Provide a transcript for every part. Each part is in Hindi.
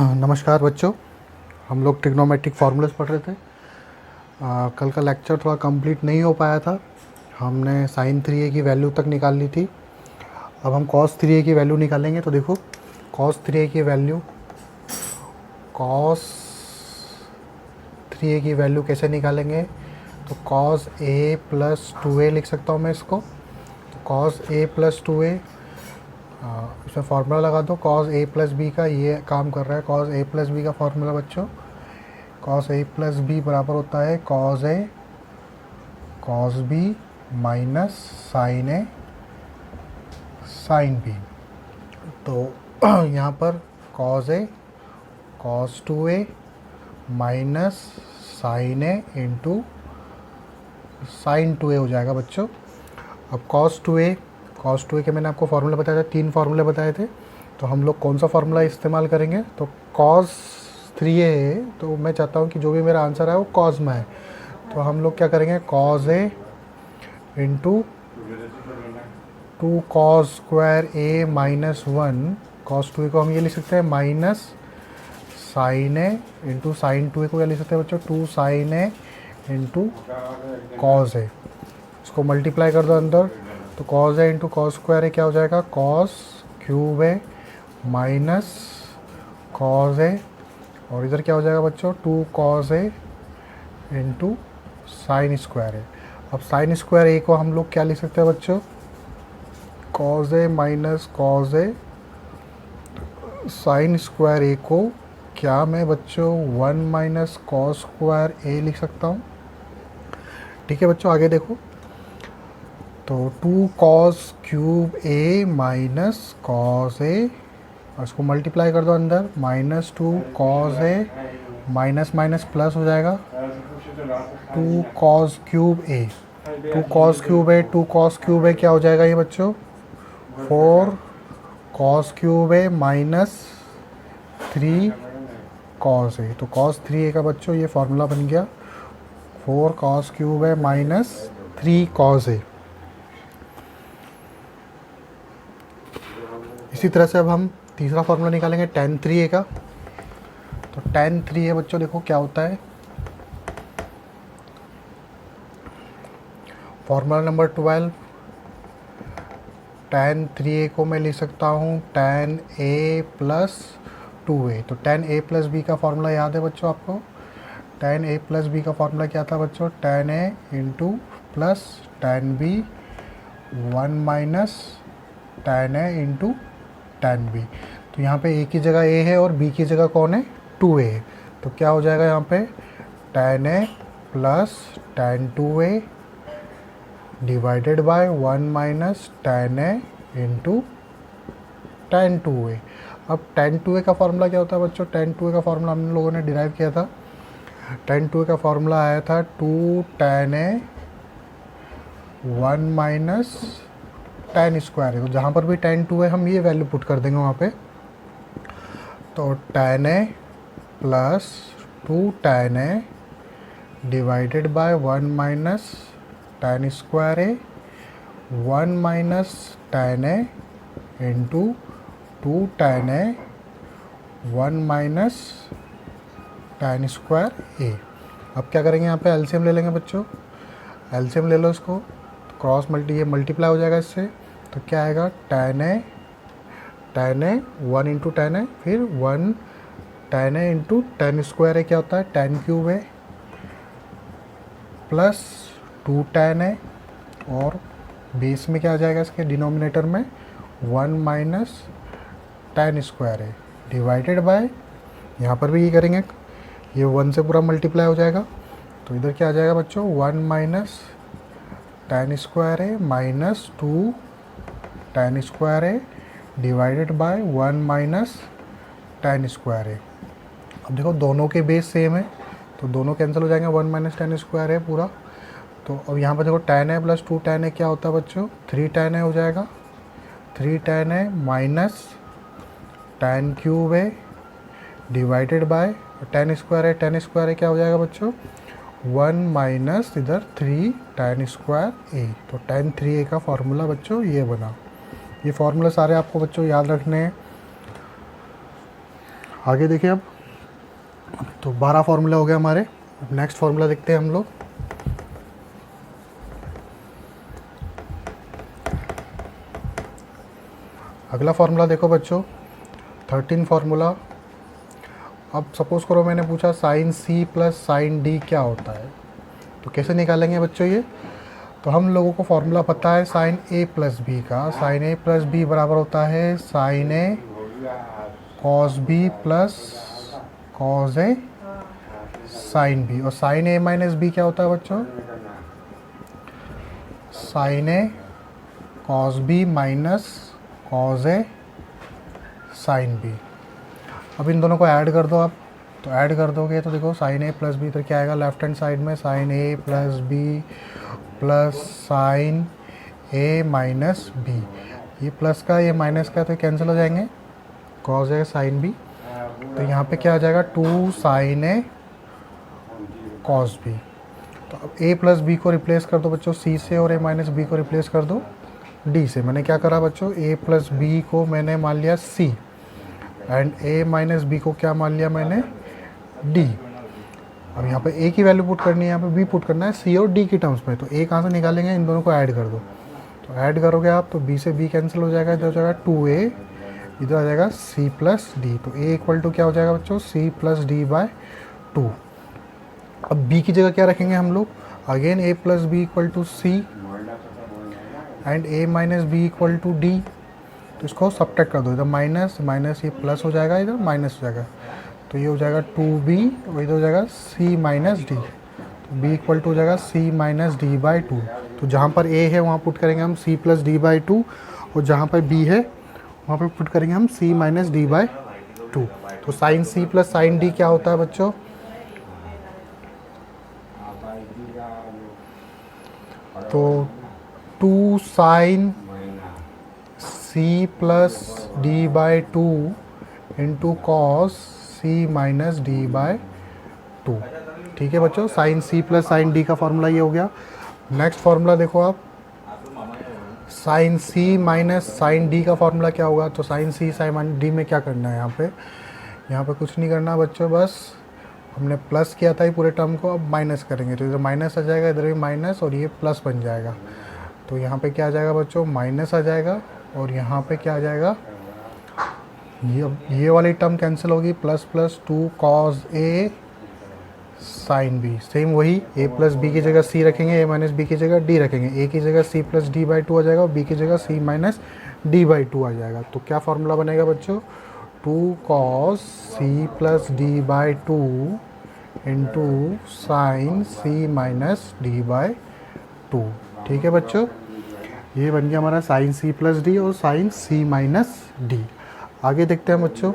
नमस्कार बच्चों। हम लोग ट्रिग्नोमेट्रिक फार्मूलाज पढ़ रहे थे। कल का लेक्चर थोड़ा कंप्लीट नहीं हो पाया था। हमने साइन 3a की वैल्यू तक निकाल ली थी। अब हम कॉस 3a की वैल्यू निकालेंगे। तो देखो, कॉस 3a की वैल्यू कैसे निकालेंगे। तो कॉस a प्लस 2a लिख सकता हूँ मैं इसको। तो कॉस a प्लस 2a, इसमें फार्मूला लगा दो। कॉस a प्लस बी का ये काम कर रहा है। कॉस a प्लस बी का फार्मूला बच्चों, कॉस a प्लस बी बराबर होता है cos a cos B minus sine a sine B. तो यहाँ पर cos a cos 2a minus sine a into sine 2a हो जाएगा बच्चों। अब कॉस 2a के मैंने आपको फार्मूला बताया था, 3 फार्मूले बताए थे। तो हम लोग कौन सा फार्मूला इस्तेमाल करेंगे। तो कॉस 3a है, तो मैं चाहता हूँ कि जो भी मेरा आंसर है वो कॉस में है। तो हम लोग क्या करेंगे, cos a into 2 cos square a minus 1। Cos 2a को हम ये लिख सकते हैं minus sine a into sine 2a को क्या लिख सकते हैं बच्चों, 2 sine a into cos a। इसको मल्टीप्लाई कर दो अंदर। तो cos a into cos square a क्या हो जाएगा, cos cube a minus cos a, और इधर क्या हो जाएगा बच्चों, 2 cos a into sine square a। अब साइन स्क्वायर a को हम लोग क्या लिख सकते हैं बच्चों, cos a minus cos a। Sine square a को क्या मैं बच्चों 1 माइनस कॉस स्क्वायर a लिख सकता हूँ। ठीक है बच्चों, आगे देखो। तो 2 cos cube a minus cos a, और इसको मल्टीप्लाई कर दो अंदर, minus 2 cos a minus minus plus हो जाएगा 2 cos cube a। 2 cos cube a क्या हो जाएगा ये बच्चों, 4 cos cube a minus 3 cos a। तो कॉस 3a का बच्चों ये फार्मूला बन गया, 4 cos cube a minus 3 cos a। इसी तरह से अब हम तीसरा फार्मूला निकालेंगे tan 3a का। तो tan 3a बच्चों देखो क्या होता है, फार्मूला नंबर 12। tan 3a को मैं लिख सकता हूँ tan a प्लस 2a। तो tan a प्लस बी का फार्मूला याद है बच्चों आपको। tan a प्लस बी का फार्मूला क्या था बच्चों, tan a into plus tan b 1 minus tan a into tan b। तो यहाँ पे a की जगह a है और b की जगह कौन है, 2a है। तो क्या हो जाएगा यहाँ पे, tan a plus tan 2a divided by 1 minus tan a into tan 2a। अब tan 2a का फार्मूला क्या होता है बच्चों, tan 2a का फार्मूला हम लोगों ने डिराइव किया था। tan 2a का फार्मूला आया था 2 tan a 1 minus tan square है। तो जहाँ पर भी tan 2 है हम ये वैल्यू पुट कर देंगे वहाँ पे। तो tan a plus 2 tan a divided by 1 minus tan square a 1 minus tan a into 2 tan a 1 minus tan square a। अब क्या करेंगे, यहाँ पे एलसीएम ले लेंगे बच्चों। एलसीएम ले लो इसको, क्रॉस ये मल्टीप्लाई हो जाएगा इससे। तो क्या आएगा, tan a 1 into tan a, फिर 1 tan a into tan square a क्या होता है, tan cube a plus 2 tan a, और बेस में क्या आ जाएगा इसके डिनोमिनेटर में 1 minus tan square a divided by, यहाँ पर भी ये करेंगे, ये 1 से पूरा मल्टीप्लाई हो जाएगा। तो इधर क्या आ जाएगा बच्चों, 1 minus tan square a minus 2 tan square a divided by 1 minus tan square a। अब देखो दोनों के बेस सेम है, तो दोनों कैंसिल हो जाएंगे, 1 माइनस tan स्क्वायर है पूरा। तो अब यहाँ पर देखो tan a plus 2 tan a क्या होता है बच्चों, 3 tan a हो जाएगा। 3 tan a minus tan cube a divided by tan square a क्या हो जाएगा बच्चों, 1 माइनस इधर 3 tan स्क्वायर a। तो tan 3a का फार्मूला बच्चों ये बना। ये फार्मूला सारे आपको बच्चों याद रखने हैं। आगे देखिए अब, तो 12 फार्मूला हो गया हमारे। अब नेक्स्ट फार्मूला देखते हैं हम लोग। अगला फार्मूला देखो बच्चों, 13 फार्मूला। अब सपोज़ करो मैंने पूछा sine C plus sine D क्या होता है, तो कैसे निकालेंगे बच्चों ये। तो हम लोगों को फार्मूला पता है साइन ए प्लस बी का। साइन ए प्लस बी बराबर होता है sign A cos B plus cos A sine B. और साइन ए माइनस बी क्या होता है बच्चों, sign A cos B minus cos A sine B. अब इन दोनों को ऐड कर दो आप, तो ऐड कर दोगे तो देखो साइन ए प्लस बी, तो क्या आएगा लेफ्ट हैंड साइड में, साइन ए प्लस बी प्लस साइन ए माइनस बी। ये प्लस का ये माइनस का तो कैंसिल हो जाएंगे, कॉस ए साइन बी। तो यहाँ पे क्या आ जाएगा 2 साइन ए कॉस बी। तो अब ए प्लस बी को रिप्लेस कर दो बच्चों सी से, और ए माइनस बी को रिप्लेस कर दो डी से। मैंने क्या करा बच्चों, ए प्लस बी को मैंने मान लिया सी, एंड ए माइनस बी को क्या मान लिया मैंने, डी। अब यहाँ पे ए की वैल्यू पुट करनी है, यहाँ पे बी पुट करना है सी और डी की टर्म्स में। तो ए कहाँ से निकालेंगे, इन दोनों को ऐड कर दो। तो ऐड करोगे आप तो बी से बी कैंसिल हो जाएगा, इधर हो जाएगा 2a, इधर आ जाएगा सी प्लस डी। तो ए इक्वल टू क्या हो जाएगा बच्चों, सी प्लस डी बाय 2। अब बी की जगह क्या रखेंगे हम लोग, again A plus B equal to C and A minus B equal to D. तो इसको सब्ट्रैक्ट कर दो, इधर माइनस माइनस ये प्लस हो जाएगा, इधर माइनस हो जाएगा। तो ये हो जाएगा 2b और इधर हो जाएगा c माइनस डी। तो b इक्वल टू हो जाएगा c माइनस डी बाई 2। तो जहाँ पर a है वहाँ पुट करेंगे हम c प्लस डी बाई 2, और जहाँ पर b है वहाँ पर पुट करेंगे हम c माइनस डी बाई 2। तो sine c plus sine d क्या होता है बच्चों, तो 2 sine c plus D by 2 into cos C minus D by 2। ठीक है बच्चों, sine C plus sine D का फार्मूला ये हो गया। नेक्स्ट फार्मूला देखो आप, sine C minus sine D का फार्मूला क्या होगा। तो साइन सी साइन डी में क्या करना है, यहाँ पे कुछ नहीं करना बच्चों, बस हमने प्लस किया था ये पूरे टर्म को, अब माइनस करेंगे। तो इधर माइनस आ जाएगा, इधर भी माइनस, और ये प्लस बन जाएगा। तो यहाँ पे क्या आ जाएगा बच्चों, माइनस आ जाएगा, और यहाँ पे क्या आ जाएगा, ये वाली टर्म कैंसिल होगी, plus plus 2 cos A sine B. Same वही, ए प्लस बी की जगह सी रखेंगे, ए माइनस बी की जगह डी रखेंगे। ए की जगह सी प्लस डी बाई 2 आ जाएगा, और बी की जगह सी माइनस डी बाई 2 आ जाएगा। तो क्या फार्मूला बनेगा बच्चों, 2 cos C plus D by 2 into sine C minus D by 2। ठीक है बच्चों, ये बन गया हमारा साइन सी प्लस डी और साइन सी माइनस डी। आगे देखते हैं बच्चों,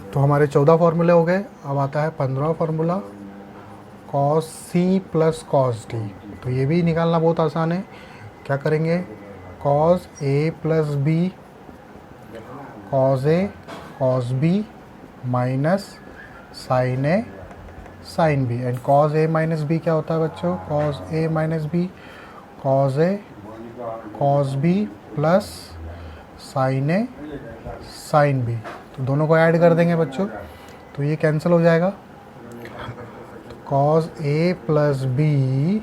तो हमारे 14 फार्मूले हो गए। अब आता है 15वां formula, cos C plus cos D. तो ये भी निकालना बहुत आसान है। क्या करेंगे, cos A plus B cos A cos B minus sine A sine B. And cos A minus B क्या होता है बच्चों, cos A minus B cos A cos B plus sine A sine B. तो दोनों को ऐड कर देंगे बच्चों, तो ये कैंसिल हो जाएगा। तो cos A plus B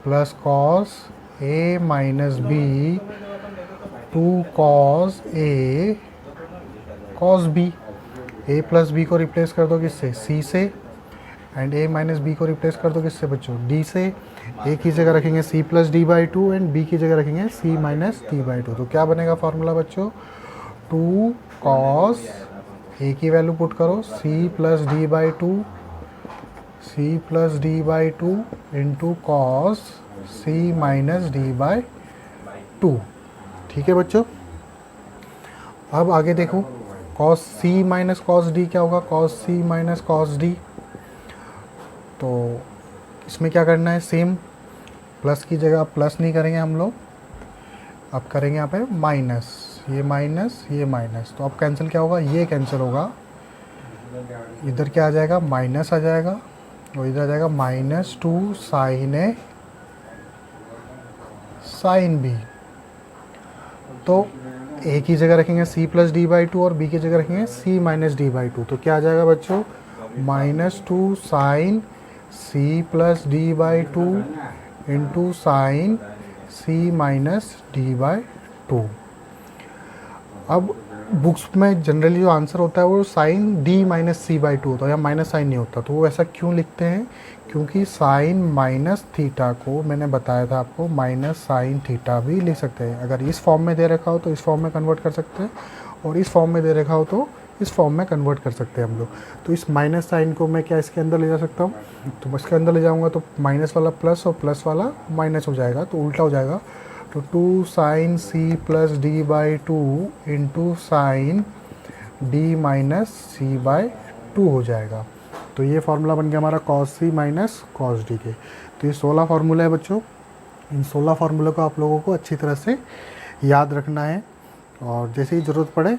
plus cos A minus B 2 cos A cos B. A plus B को रिप्लेस कर दो किससे, सी से, एंड ए माइनस बी को रिप्लेस कर दो किससे बच्चों, डी से। ए की जगह रखेंगे C plus D by 2 and B की जगह रखेंगे सी माइनस डी बाई 2। तो क्या बनेगा फार्मूला बच्चों, 2 कॉस ए की वैल्यू पुट करो C plus D by 2 C plus D by 2 into cos C minus D by 2। ठीक है बच्चों, अब आगे देखो, cos C minus cos D क्या होगा, cos C minus cos D. तो इसमें क्या करना है, सेम प्लस की जगह प्लस नहीं करेंगे हम लोग, अब करेंगे यहाँ पे माइनस, ये माइनस ये माइनस। तो अब कैंसिल क्या होगा, ये कैंसिल होगा, इधर क्या आ जाएगा, माइनस आ जाएगा, और इधर आ जाएगा -2 साइन ए साइन बी। तो ए की जगह रखेंगे C plus D by two और बी की जगह रखेंगे C minus D by two. तो क्या आ जाएगा बच्चों, -2 sine C plus D by two into sine C minus D by two. अब बुक्स में जनरली जो आंसर होता है वो sine D minus C by two होता है, या माइनस साइन नहीं होता। तो वो ऐसा क्यों लिखते हैं, क्योंकि साइन माइनस थीटा को मैंने बताया था आपको माइनस साइन थीटा भी लिख सकते हैं। अगर इस फॉर्म में दे रखा हो तो इस फॉर्म में कन्वर्ट कर सकते हैं, और इस फॉर्म में दे रखा हो तो इस फॉर्म में कन्वर्ट कर सकते हैं हम लोग। तो इस माइनस साइन को मैं क्या इसके अंदर ले जा सकता हूँ, तो इसके अंदर ले जाऊँगा तो माइनस वाला प्लस और प्लस वाला माइनस हो जाएगा, तो उल्टा हो जाएगा। तो 2 sine C plus D by two into sine D minus C by two हो जाएगा। तो ये फार्मूला बन गया हमारा cos C minus cos D के। तो ये 16 फार्मूला है बच्चों। इन 16 फार्मूलों को आप लोगों को अच्छी तरह से याद रखना है, और जैसे ही ज़रूरत पड़े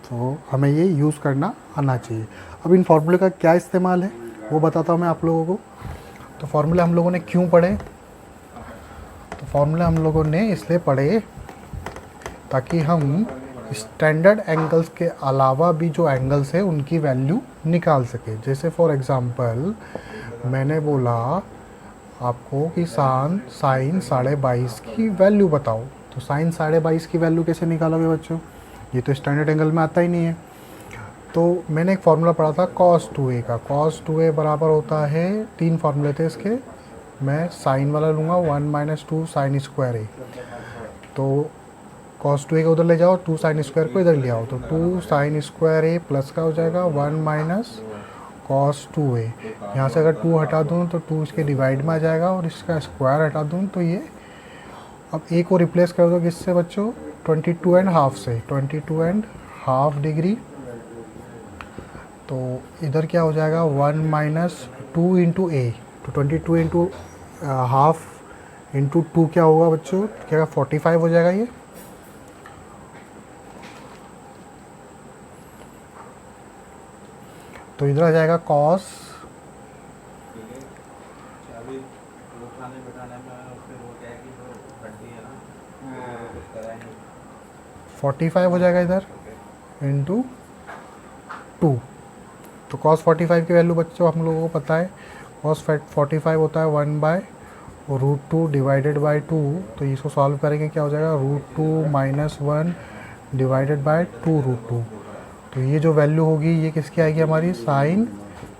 तो हमें ये यूज़ करना आना चाहिए। अब इन फार्मूले का क्या इस्तेमाल है वो बताता हूँ मैं आप लोगों को। तो फार्मूले हम लोगों ने क्यों पढ़े, तो फार्मूले हम लोगों ने इसलिए पढ़े ताकि हम स्टैंडर्ड एंगल्स के अलावा भी जो एंगल्स है उनकी वैल्यू निकाल सके। जैसे फॉर एग्ज़ाम्पल मैंने बोला आपको कि साइन 22.5 की वैल्यू बताओ, तो साइन 22.5 की वैल्यू कैसे निकालोगे बच्चों, ये तो स्टैंडर्ड एंगल में आता ही नहीं है। तो मैंने एक फार्मूला पढ़ा था cos 2a का। cos 2a बराबर होता है, 3 फार्मूले थे इसके, मैं साइन वाला लूँगा 1 - 2 साइन स्क्वायर ए। तो cos 2a को उधर ले जाओ, 2 साइन स्क्वायर को इधर ले आओ, तो 2 साइन स्क्वायर ए प्लस का हो जाएगा 1 - cos 2a। यहाँ से अगर 2 हटा दूँ तो 2 इसके डिवाइड में आ जाएगा, और इसका स्क्वायर हटा दूँ तो ये, अब ए को रिप्लेस कर दो किससे बच्चों, 22.5 से, 22.5 डिग्री। तो इधर क्या हो जाएगा 1 - 2 इंटू ए, तो 22 इंटू हाफ इंटू 2 क्या होगा बच्चों, क्या 45 हो जाएगा ये। तो इधर आ जाएगा कॉस 45 हो जाएगा इधर इंटू 2। तो cos 45 की वैल्यू बच्चों हम लोगों को पता है, cos 45 होता है 1/√2 डिवाइडेड बाई 2। तो इसको सॉल्व करेंगे क्या हो जाएगा, √2 - 1 डिवाइडेड बाई 2√2। तो ये जो वैल्यू होगी ये किसकी आएगी, हमारी साइन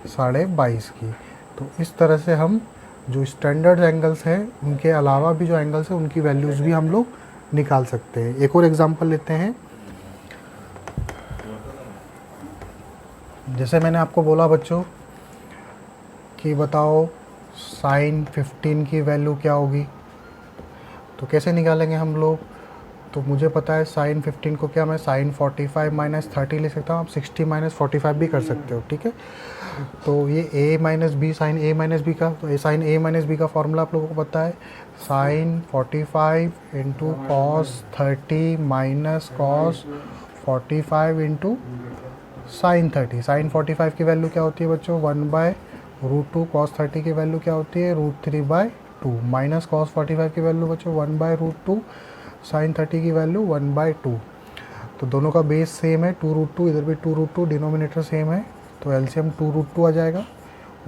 22.5 की। तो इस तरह से हम जो स्टैंडर्ड एंगल्स हैं उनके अलावा भी जो एंगल्स हैं उनकी वैल्यूज़ भी हम लोग निकाल सकते हैं। एक और एग्जांपल लेते हैं। जैसे मैंने आपको बोला बच्चों कि बताओ साइन 15 की वैल्यू क्या होगी, तो कैसे निकालेंगे हम लोग। तो मुझे पता है साइन 15 को क्या मैं साइन 45 - 30 ले सकता हूँ, आप 60 - 45 भी कर सकते हो, ठीक है। तो ये a - b sine a - b का, तो साइन a - b का फॉर्मूला आप लोगों को पता है, sine 45 into cos 30 minus cos 45 into sine 30। Sine 45 की वैल्यू क्या होती है बच्चों, 1/√2। कॉस 30 की वैल्यू क्या होती है, √3/2 माइनस कॉस 45 की वैल्यू बच्चों 1/√2। साइन 30 की वैल्यू 1/2। तो दोनों का बेस सेम है 2√2, इधर भी 2√2, डिनोमिनेटर सेम है, तो एलसीएम 2√2 आ जाएगा।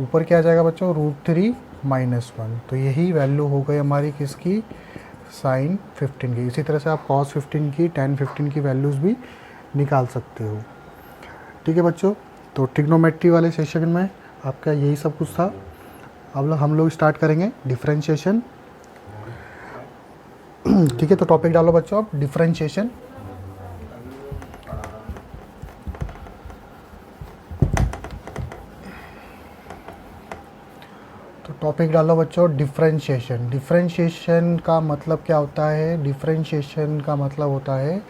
ऊपर क्या आ जाएगा बच्चों, √3 - 1। तो यही वैल्यू हो गई हमारी किसकी, साइन 15 की। इसी तरह से आप कॉस 15 की, tan 15 की वैल्यूज़ भी निकाल सकते हो, ठीक है बच्चों। तो ट्रिग्नोमेट्री वाले सेशन में आपका यही सब कुछ था। अब हम लोग स्टार्ट करेंगे डिफरेंशिएशन, ठीक है। तो टॉपिक डालो बच्चों आप, डिफरेंशिएशन। तो टॉपिक डालो बच्चों डिफरेंशिएशन। डिफरेंशिएशन का मतलब क्या होता है, डिफरेंशिएशन का मतलब होता है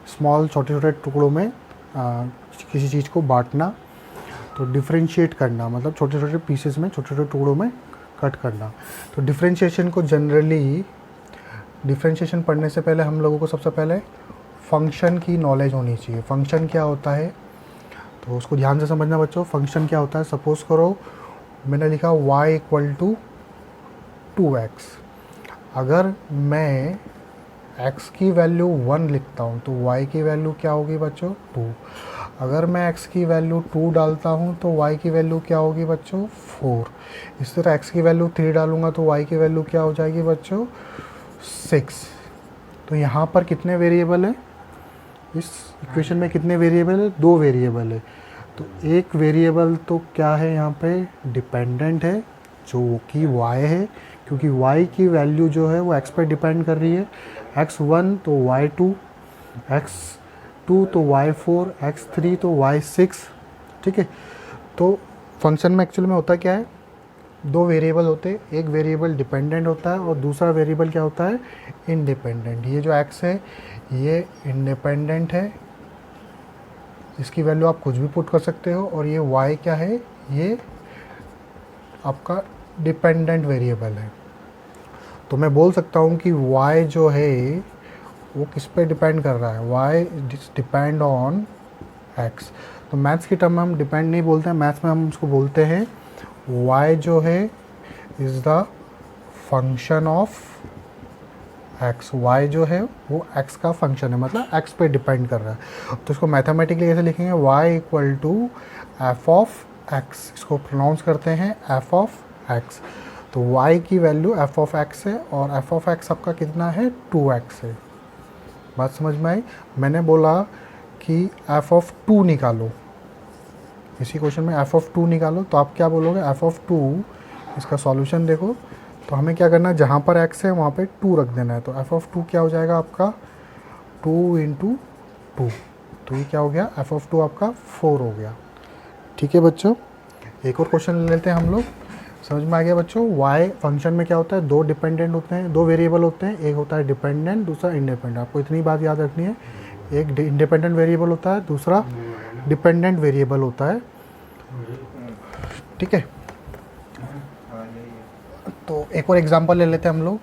स्मॉल छोटे छोटे टुकड़ों में किसी चीज़ को बांटना। तो डिफरेंशिएट करना मतलब छोटे छोटे पीसेस में, छोटे छोटे टुकड़ों में कट करना। तो डिफरेंशिएशन को जनरली, डिफरेंशिएशन पढ़ने से पहले हम लोगों को सबसे पहले फंक्शन की नॉलेज होनी चाहिए। फंक्शन क्या होता है तो उसको ध्यान से समझना बच्चों। फंक्शन क्या होता है, सपोज़ करो मैंने लिखा y = 2x। अगर मैं x की वैल्यू 1 लिखता हूँ तो y की वैल्यू क्या होगी बच्चों 2। अगर मैं x की वैल्यू 2 डालता हूँ तो y की वैल्यू क्या होगी बच्चों 4। इस तरह x की वैल्यू 3 डालूँगा तो y की वैल्यू क्या हो जाएगी बच्चों 6। तो यहाँ पर कितने वेरिएबल है, इस इक्वेशन में कितने वेरिएबल है, 2 वेरिएबल है। तो एक वेरिएबल तो क्या है यहाँ पे डिपेंडेंट है जो कि y है, क्योंकि y की वैल्यू जो है वो x पर डिपेंड कर रही है। x1 तो y2, x2 तो y4, x3 तो y6। ठीक है, तो फंक्शन में एक्चुअल में होता क्या है, 2 वेरिएबल होते हैं, एक वेरिएबल डिपेंडेंट होता है और दूसरा वेरिएबल क्या होता है इंडिपेंडेंट। ये जो x है ये इंडिपेंडेंट है, इसकी वैल्यू आप कुछ भी पुट कर सकते हो, और ये y क्या है, ये आपका डिपेंडेंट वेरिएबल है। तो मैं बोल सकता हूँ कि y जो है वो किस पे डिपेंड कर रहा है, y डिपेंड ऑन x। तो मैथ्स की टर्म में हम डिपेंड नहीं बोलते हैं, मैथ्स में हम उसको बोलते हैं y जो है is the function of x। y जो है वो x का फंक्शन है, मतलब x पे डिपेंड कर रहा है। तो इसको मैथमेटिकली कैसे लिखेंगे, y equal to F of x, इसको प्रोनाउंस करते हैं एफ ऑफ x। तो y की वैल्यू एफ ऑफ x है और एफ ऑफ x आपका कितना है 2x है। बात समझ में आई। मैंने बोला कि एफ ऑफ 2 निकालो, इसी क्वेश्चन में एफ ऑफ 2 निकालो, तो आप क्या बोलोगे एफ ऑफ 2, इसका सॉल्यूशन देखो। तो हमें क्या करना है, जहाँ पर x है वहाँ पे 2 रख देना है। तो एफ ऑफ 2 क्या हो जाएगा आपका 2 इंटू 2, तो ये क्या हो गया एफ ऑफ 2 आपका 4 हो गया। ठीक है बच्चों, एक और क्वेश्चन ले लेते हैं हम लोग। समझ में आ गया बच्चों, y फंक्शन में क्या होता है, 2 डिपेंडेंट होते हैं, 2 वेरिएबल होते हैं, एक होता है डिपेंडेंट दूसरा इंडिपेंडेंट। आपको इतनी बात याद रखनी है, एक इंडिपेंडेंट वेरिएबल होता है, दूसरा डिपेंडेंट वेरिएबल होता है। ठीक है, तो एक और एग्जांपल ले लेते हैं हम लोग।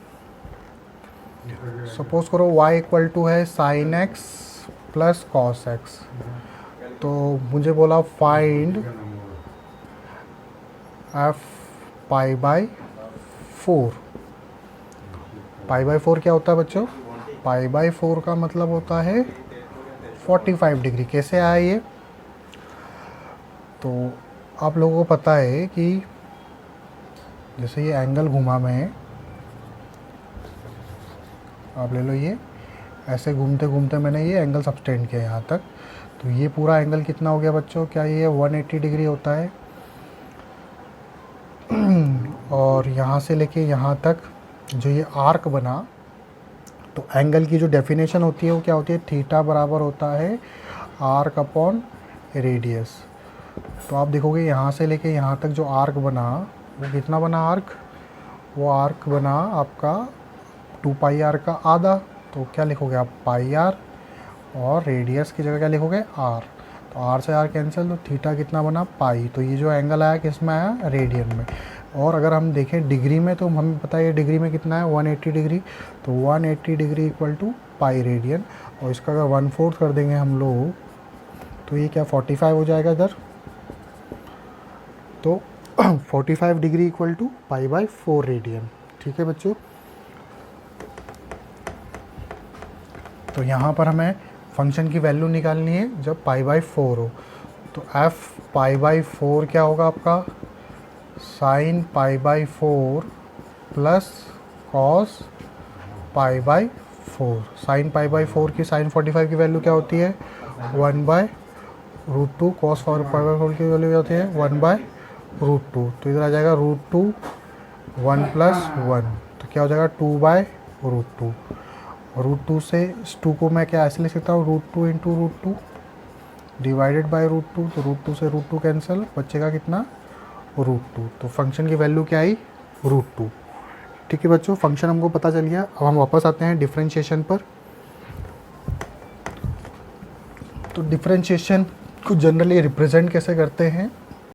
सपोज करो y इक्वल टू है sine x plus cos x। तो मुझे बोला find F pi by 4। Pi by 4 क्या होता है बच्चों, पाई बाई 4 का मतलब होता है 45 डिग्री। कैसे आया ये, तो आप लोगों को पता है कि जैसे ये एंगल घुमा मैं, आप ले लो ये ऐसे घूमते घूमते मैंने ये एंगल सब्सटेंड किया यहाँ तक, तो ये पूरा एंगल कितना हो गया बच्चों, क्या ये 180 डिग्री होता है। और यहाँ से लेके यहाँ तक जो ये आर्क बना, तो एंगल की जो डेफिनेशन होती है वो क्या होती है, थीटा बराबर होता है आर्क अपॉन रेडियस। तो आप देखोगे यहाँ से लेके यहाँ तक जो आर्क बना वो कितना बना आर्क, वो आर्क बना आपका 2 पाई आर का आधा। तो क्या लिखोगे आप पाई आर, और रेडियस की जगह क्या लिखोगे आर। तो आर से आर कैंसिल, तो थीटा कितना बना पाई। तो ये जो एंगल आया किस में आया, रेडियन में। और अगर हम देखें डिग्री में, तो हमें पता है डिग्री में कितना है 180 डिग्री। तो 180 degree equal to pi radian, और इसका अगर 1/4 कर देंगे हम लोग तो ये क्या 45 हो जाएगा इधर। तो 45 degree equal to pi by 4 radian. ठीक है बच्चों, तो यहाँ पर हमें फंक्शन की वैल्यू निकालनी है जब पाई बाई 4 हो। तो एफ पाई बाई 4 क्या होगा आपका, sine pi by 4 plus cos pi by 4। Sine pi by 4 की साइन 45 की वैल्यू क्या होती है 1/√2, कॉस पाई बाई 4 की वैल्यू क्या होती है 1/√2। तो इधर आ जाएगा √2 1 + 1, तो क्या हो जाएगा 2/√2। √2 से इस 2 को मैं क्या ऐसे लिख सकता हूँ, √2 इंटू √2 डिवाइडेड बाई √2। तो √2 से √2 कैंसिल, बचेगा कितना √2। तो फंक्शन की वैल्यू क्या आई √2। ठीक है बच्चों, फंक्शन हमको पता चल गया। अब हम वापस आते हैं डिफरेंशिएशन पर। तो डिफरेंशिएशन को जनरली रिप्रेजेंट कैसे करते हैं,